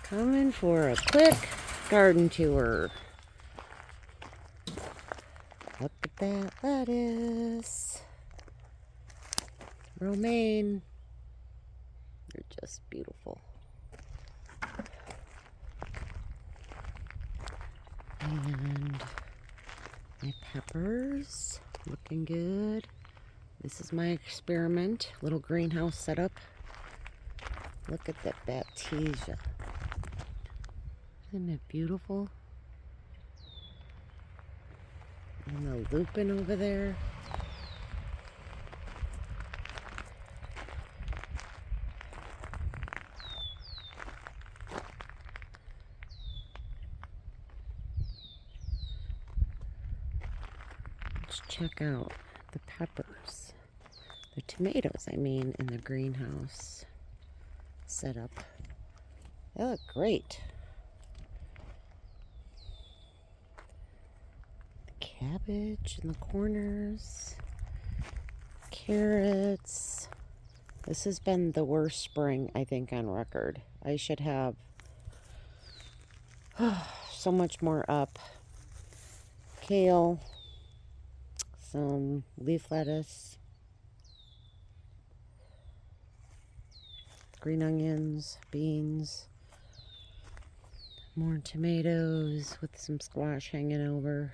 Coming for a quick garden tour. Look at that lettuce. Romaine. They're just beautiful. And my peppers, looking good. This is my experiment, little greenhouse setup. Look at that baptisia. Isn't it beautiful? And the lupin over there. Let's check out the peppers. The tomatoes, I mean, in the greenhouse setup. They look great. Cabbage in the corners, carrots. This has been the worst spring, I think, on record. I should have so much more up. Kale, some leaf lettuce, green onions, beans, more tomatoes with some squash hanging over.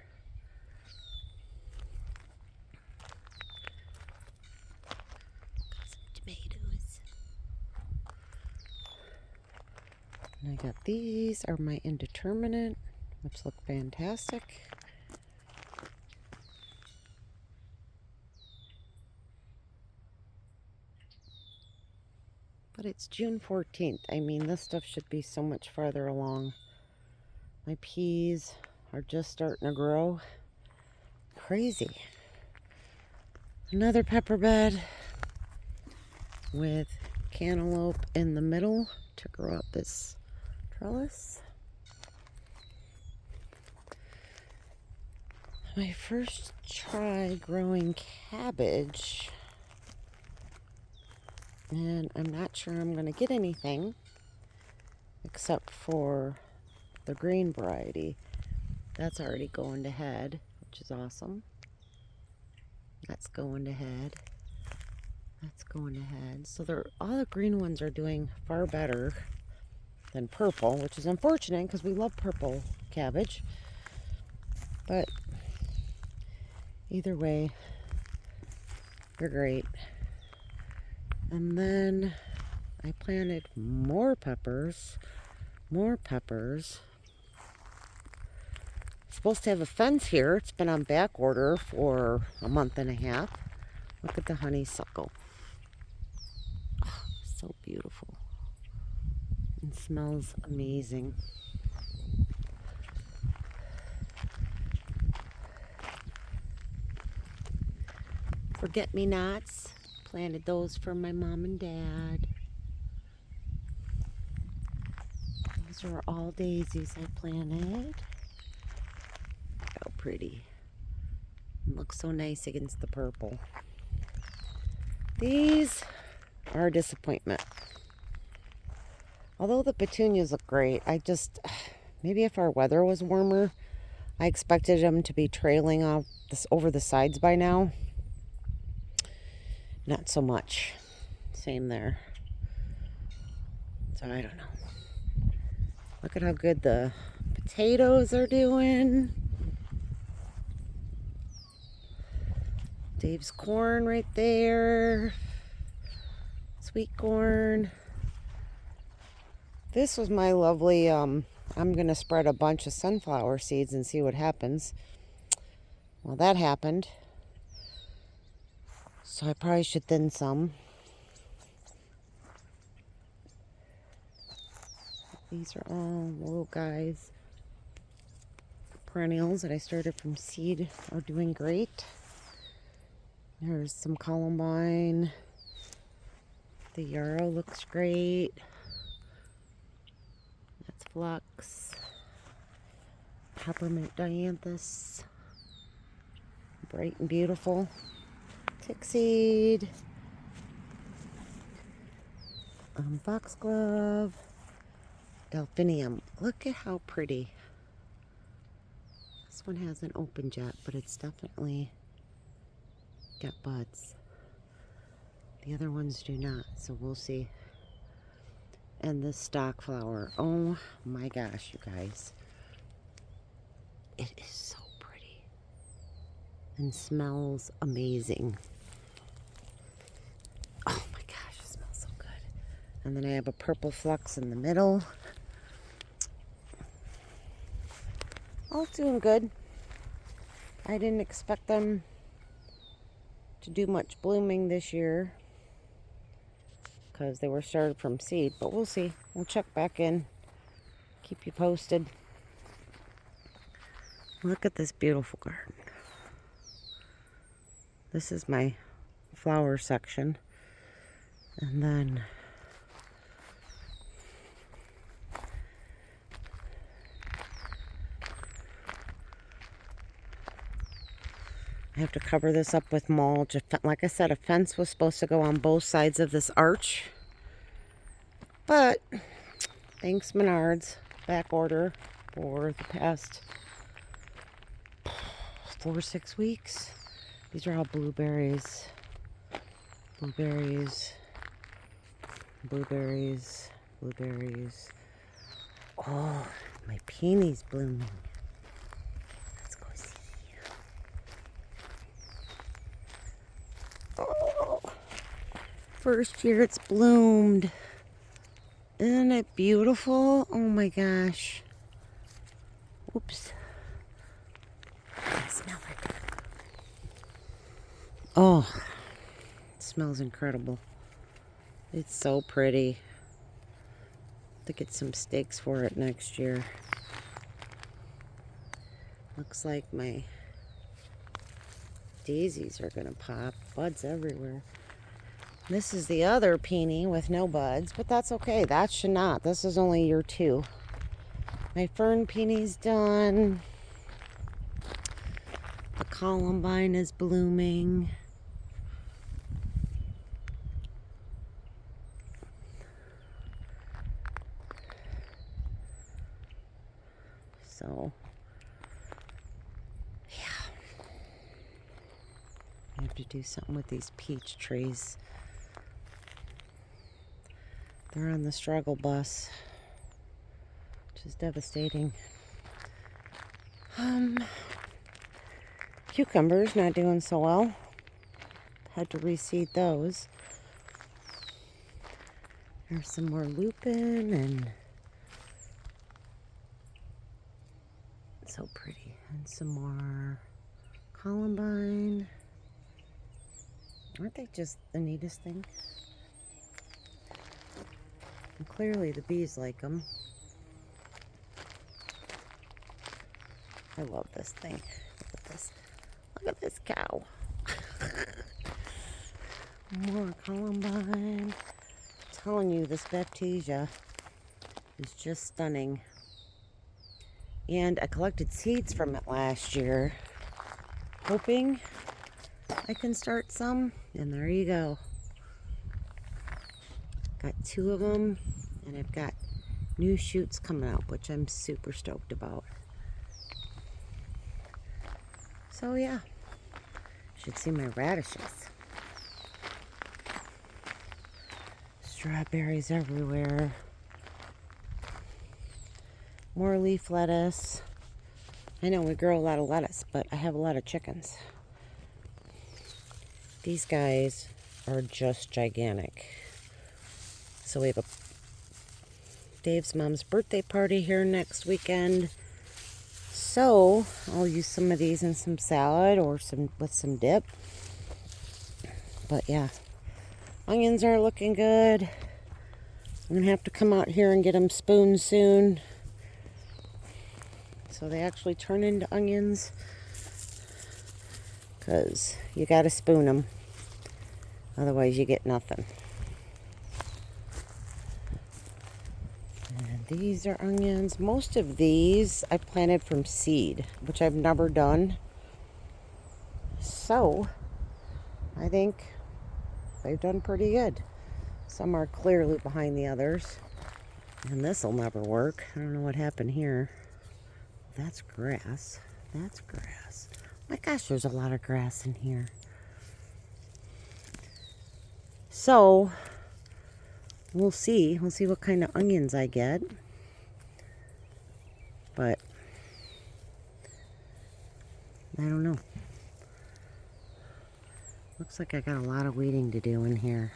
And I got these are my indeterminate, which look fantastic. But it's June 14th. I mean, this stuff should be so much farther along. My peas are just starting to grow. Crazy. Another pepper bed with cantaloupe in the middle to grow up this trellis. My first try growing cabbage, and I'm not sure I'm going to get anything except for the green variety. That's already going to head, which is awesome. That's going to head. That's going to head. So all the green ones are doing far better than purple, which is unfortunate because we love purple cabbage. But either way, they're great. And then I planted more peppers. Supposed to have a fence here. It's been on back order for a month and a half. Look at the honeysuckle. Oh, so beautiful. It smells amazing. Forget-me-nots. Planted those for my mom and dad. These are all daisies I planted. How pretty. It looks so nice against the purple. These are a disappointment. Although the petunias look great, maybe if our weather was warmer, I expected them to be trailing off over the sides by now. Not so much. Same there. So I don't know. Look at how good the potatoes are doing. Dave's corn right there. Sweet corn. This was my lovely, I'm going to spread a bunch of sunflower seeds and see what happens. Well, that happened. So I probably should thin some. These are all little guys. Perennials that I started from seed are doing great. There's some columbine. The yarrow looks great. That's phlox. Peppermint dianthus. Bright and beautiful. Tickseed. Foxglove. delphinium. Look at how pretty. This one hasn't opened yet, but it's definitely got buds. The other ones do not, so we'll see. And this stock flower, oh my gosh, you guys. It is so pretty and smells amazing. Oh my gosh, it smells so good. And then I have a purple phlox in the middle. All doing good. I didn't expect them to do much blooming this year because they were started from seed, but we'll see. We'll check back in. Keep you posted. Look at this beautiful garden. This is my flower section. And then I have to cover this up with mulch. Like I said, a fence was supposed to go on both sides of this arch. But thanks Menards, back order for the past 4 or 6 weeks. These are all blueberries. Blueberries. Blueberries. Blueberries. Oh, my peony's blooming. Let's go see. Oh, first year it's bloomed. Isn't it beautiful? Oh my gosh. Oops. I smell it. Oh, it smells incredible. It's so pretty. To get some stakes for it next year. Looks like my daisies are gonna pop. Buds everywhere. This is the other peony with no buds, but that's okay. That should not. This is only year 2. My fern peony's done. The columbine is blooming. So, yeah. I have to do something with these peach trees. They're on the struggle bus, which is devastating. Cucumbers not doing so well. Had to reseed those. There's some more lupin and so pretty. And some more columbine. Aren't they just the neatest thing? And clearly the bees like them. I love this thing. Look at this. Look at this cow. More columbine. I'm telling you, this baptisia is just stunning. And I collected seeds from it last year, hoping I can start some. And there you go. Got 2 of them, and I've got new shoots coming out, which I'm super stoked about. So yeah, should see my radishes. Strawberries everywhere. More leaf lettuce. I know we grow a lot of lettuce, but I have a lot of chickens. These guys are just gigantic. So we have Dave's mom's birthday party here next weekend. So I'll use some of these in some salad or with some dip. But yeah, onions are looking good. I'm gonna have to come out here and get them spooned soon, so they actually turn into onions. Because you gotta spoon them, otherwise you get nothing. And these are onions. Most of these I planted from seed, which I've never done. So I think they've done pretty good. Some are clearly behind the others. And this'll never work. I don't know what happened here. That's grass. That's grass. My gosh, there's a lot of grass in here. So, we'll see. We'll see what kind of onions I get. But, I don't know. Looks like I got a lot of weeding to do in here.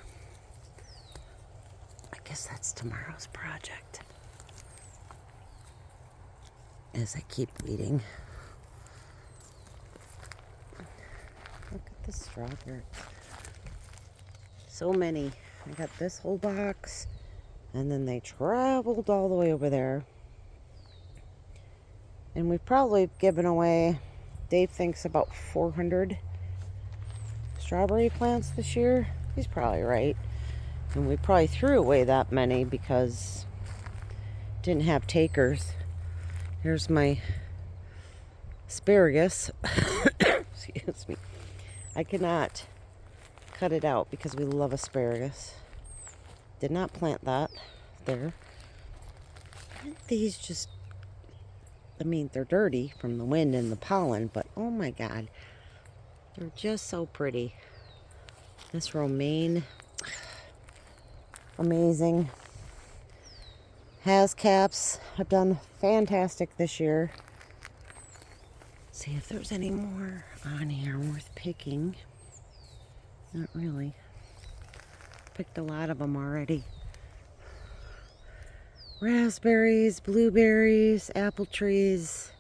I guess that's tomorrow's project. As I keep weeding. Look at the strawberry. So many. I got this whole box. And then they traveled all the way over there. And we've probably given away, Dave thinks, about 400 strawberry plants this year. He's probably right. And we probably threw away that many because didn't have takers. Here's my asparagus. Excuse me. I cannot cut it out because we love asparagus. Did not plant that there. These just, I mean, they're dirty from the wind and the pollen, but oh my God, they're just so pretty. This romaine, amazing. Has caps have done fantastic this year. See if there's any more on here worth picking. Not really. Picked a lot of them already. Raspberries, blueberries, apple trees,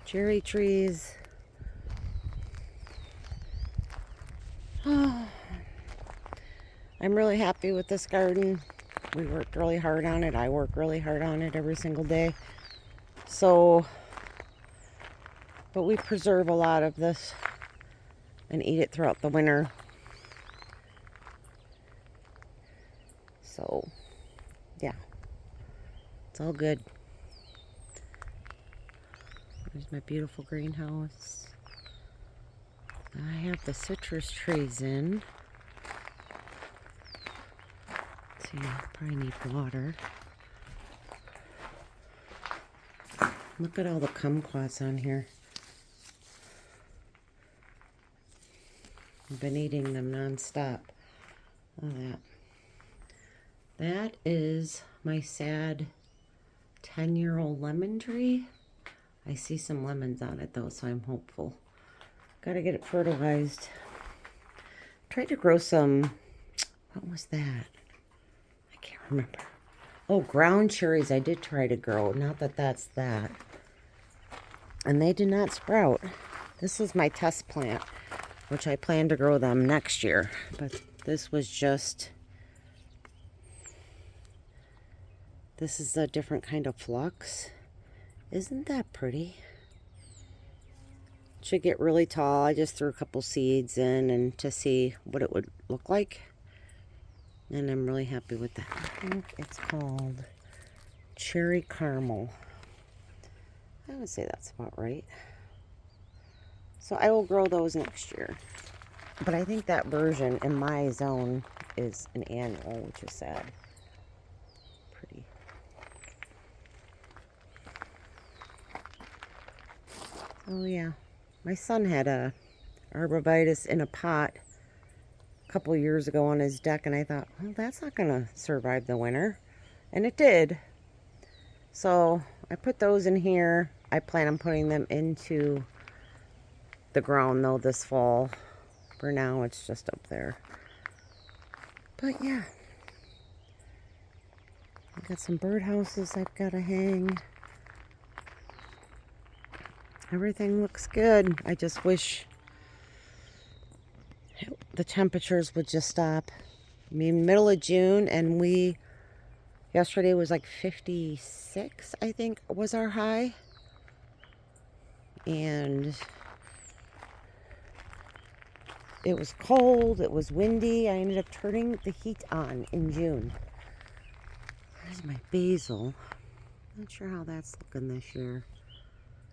cherry trees. Oh, I'm really happy with this garden. We worked really hard on it. I work really hard on it every single day. So, but we preserve a lot of this and eat it throughout the winter. So, yeah, it's all good. There's my beautiful greenhouse. I have the citrus trees in. Let's see, I probably need water. Look at all the kumquats on here. I've been eating them non-stop. Look at that. That is my sad 10-year-old lemon tree. I see some lemons on it though, so I'm hopeful. Gotta get it fertilized. Tried to grow some, what was that? I can't remember. Oh, ground cherries I did try to grow. Not that that's that. And they did not sprout. This is my test plant, which I plan to grow them next year. But this was just, this is a different kind of phlox. Isn't that pretty? Should get really tall. I just threw a couple seeds in and to see what it would look like. And I'm really happy with that. I think it's called cherry caramel. I would say that's about right. So I will grow those next year. But I think that version in my zone is an annual, which is sad. Pretty. Oh yeah. My son had a arborvitae in a pot a couple years ago on his deck, and I thought, well, that's not going to survive the winter. And it did. So I put those in here. I plan on putting them into the ground, though, this fall. For now, it's just up there. But yeah. I got some birdhouses I've got to hang. Everything looks good. I just wish the temperatures would just stop. I mean, middle of June, and yesterday was like 56, I think, was our high. And it was cold, it was windy. I ended up turning the heat on in June. There's my basil. Not sure how that's looking this year.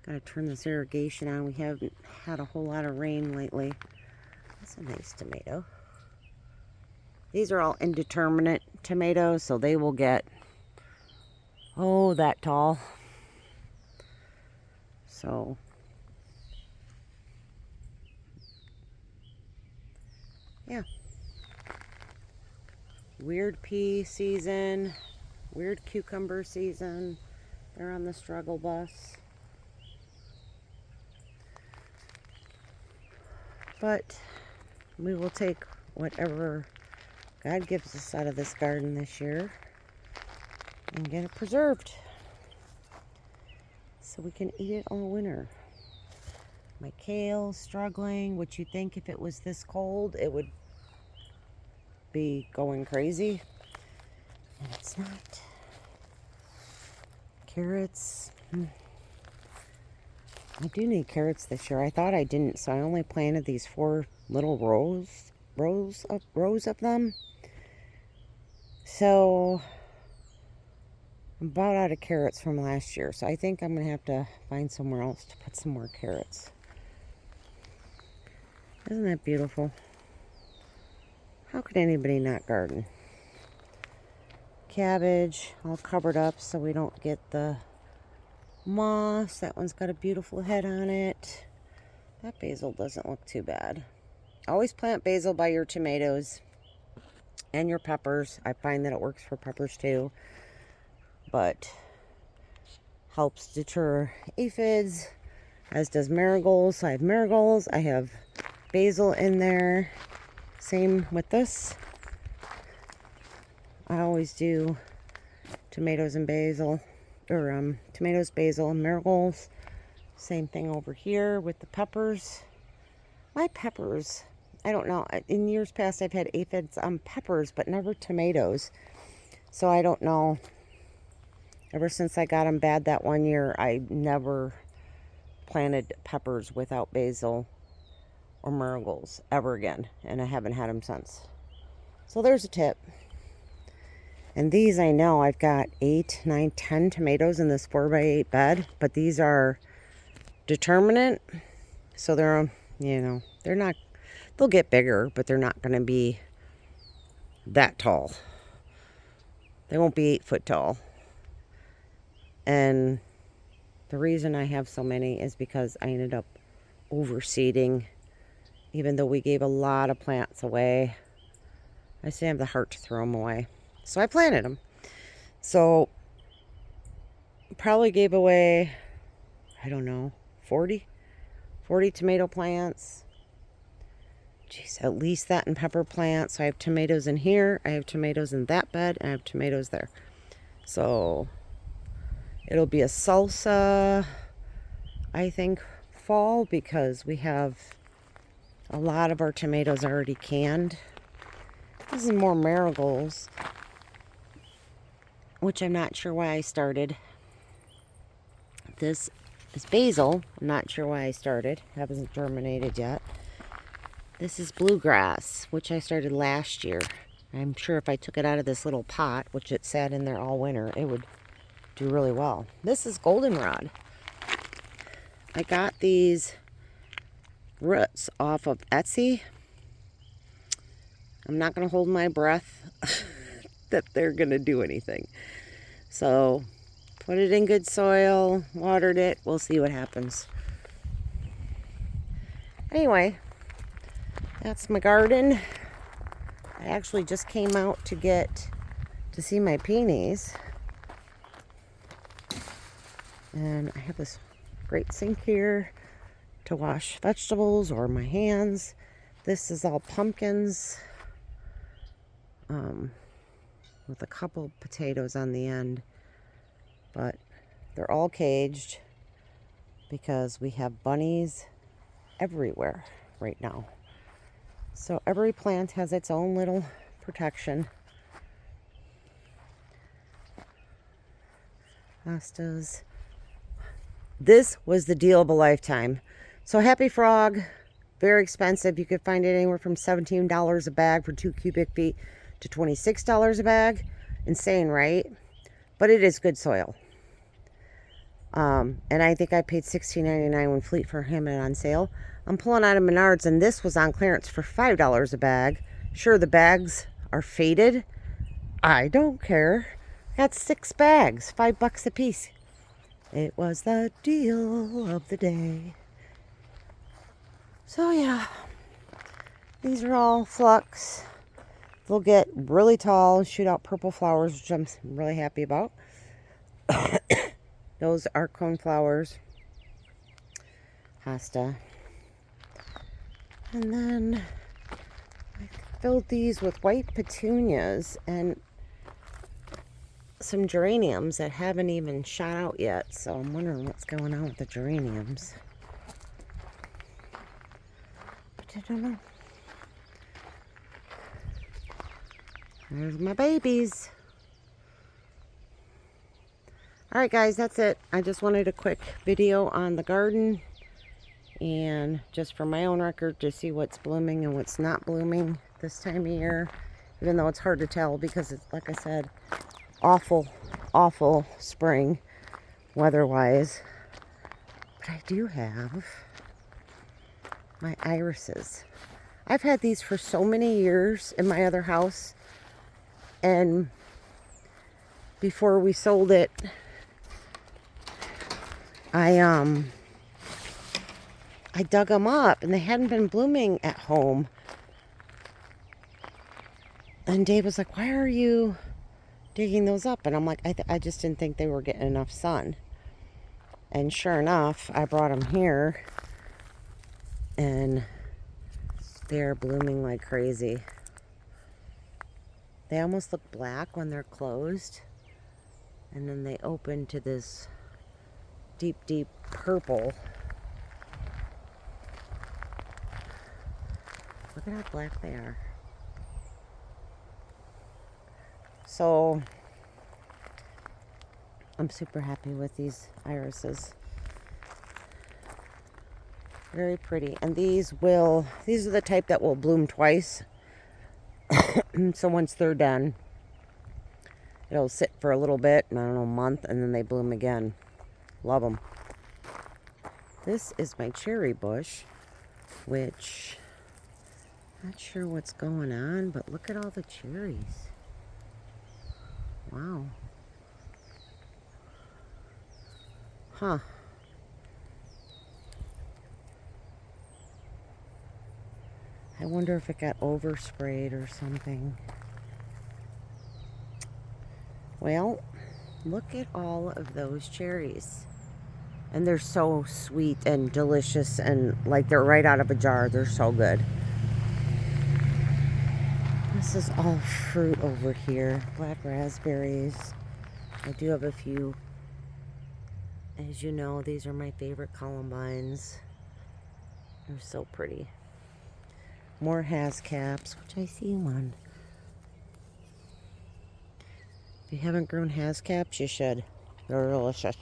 Gotta turn this irrigation on. We haven't had a whole lot of rain lately. That's a nice tomato. These are all indeterminate tomatoes, so they will get Oh, that tall. So, yeah. Weird pea season, weird cucumber season. They're on the struggle bus. But we will take whatever God gives us out of this garden this year and get it preserved so we can eat it all winter. My kale's struggling, which you'd think if it was this cold, it would be going crazy. And it's not. Carrots. I do need carrots this year. I thought I didn't, so I only planted these 4 little rows of them. So I'm about out of carrots from last year, so I think I'm gonna have to find somewhere else to put some more carrots. Isn't that beautiful? How could anybody not garden? Cabbage all covered up so we don't get the moss. That one's got a beautiful head on it. That basil doesn't look too bad. Always plant basil by your tomatoes and your peppers. I find that it works for peppers too, but helps deter aphids, as does marigolds. So I have marigolds, I have basil in there. Same with this. I always do tomatoes and basil, or tomatoes, basil, and marigolds. Same thing over here with the peppers. My peppers, I don't know. In years past, I've had aphids on peppers, but never tomatoes. So I don't know. Ever since I got them bad that one year, I never planted peppers without basil or marigolds ever again. And I haven't had them since. So there's a tip. And these, I know I've got 8, 9, 10 tomatoes in this 4x8 bed, but these are determinate. So they're, they're not, they'll get bigger, but they're not going to be that tall. They won't be 8 foot tall. And the reason I have so many is because I ended up overseeding. Even though we gave a lot of plants away, I still have the heart to throw them away. So I planted them. So probably gave away, I don't know, 40 tomato plants. Jeez, at least that in pepper plants. So I have tomatoes in here, I have tomatoes in that bed, and I have tomatoes there. So it'll be a salsa, I think, fall, because we have a lot of our tomatoes already canned. This is more marigolds, which I'm not sure why I started. This is basil. I'm not sure why I started. Hasn't germinated yet. This is bluegrass, which I started last year. I'm sure if I took it out of this little pot, which it sat in there all winter, it would do really well. This is goldenrod. I got these roots off of Etsy. I'm not going to hold my breath that they're going to do anything. So put it in good soil, watered it. We'll see what happens. Anyway, that's my garden. I actually just came out to see my peonies. And I have this great sink here to wash vegetables or my hands. This is all pumpkins. With a couple potatoes on the end, but they're all caged because we have bunnies everywhere right now. So every plant has its own little protection. Hostas. This was the deal of a lifetime. So Happy Frog, very expensive. You could find it anywhere from $17 a bag for 2 cubic feet to $26 a bag. Insane, right? But it is good soil. And I think I paid $16.99 when Fleet for him and on sale. I'm pulling out of Menards, and this was on clearance for $5 a bag. Sure, the bags are faded. I don't care. Got 6 bags, $5 a piece. It was the deal of the day. So yeah, these are all phlox. They'll get really tall, shoot out purple flowers, which I'm really happy about. Those are coneflowers. Hosta. And then I filled these with white petunias and some geraniums that haven't even shot out yet. So I'm wondering what's going on with the geraniums. But I don't know. There's my babies. Alright guys, that's it. I just wanted a quick video on the garden. And just for my own record to see what's blooming and what's not blooming this time of year. Even though it's hard to tell because it's, like I said, awful spring weather-wise. But I do have my irises. I've had these for so many years in my other house. And before we sold it, I dug them up and they hadn't been blooming at home. And Dave was like, why are you digging those up? And I'm like, I just didn't think they were getting enough sun. And sure enough, I brought them here and they're blooming like crazy. They almost look black when they're closed. And then they open to this deep purple. Look at how black they are. So I'm super happy with these irises. Very pretty. And these are the type that will bloom twice. So once they're done, it'll sit for a little bit, I don't know, a month, and then they bloom again. Love them. This is my cherry bush, which not sure what's going on, but look at all the cherries. Wow. Huh. I wonder if it got oversprayed or something. Well, look at all of those cherries. And they're so sweet and delicious and like they're right out of a jar. They're so good. This is all fruit over here. Black raspberries. I do have a few. As you know, these are my favorite columbines. They're so pretty. More hascaps, which I see one. If you haven't grown hascaps, you should. They're delicious.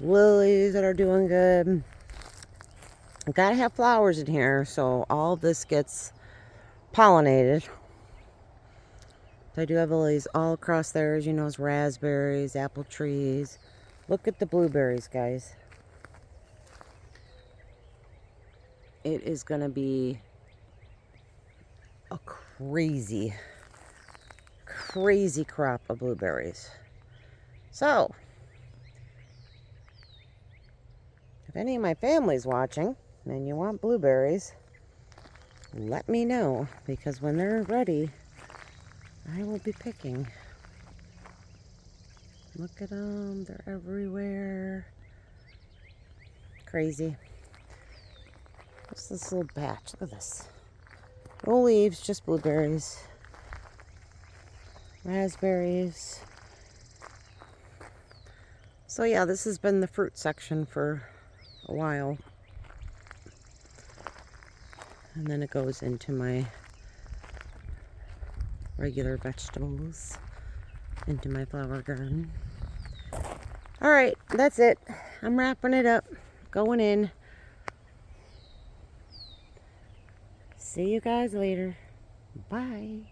Lilies that are doing good. I gotta have flowers in here, so all of this gets pollinated. So I do have lilies all across there, as you know, raspberries, apple trees. Look at the blueberries, guys. It is gonna be a crazy crop of blueberries. So, if any of my family's watching and you want blueberries, let me know, because when they're ready, I will be picking. Look at them, they're everywhere. Crazy. What's this little batch? Look at this. No leaves, just blueberries. Raspberries. So yeah, this has been the fruit section for a while. And then it goes into my regular vegetables, into my flower garden. Alright, that's it. I'm wrapping it up. Going in. See you guys later. Bye.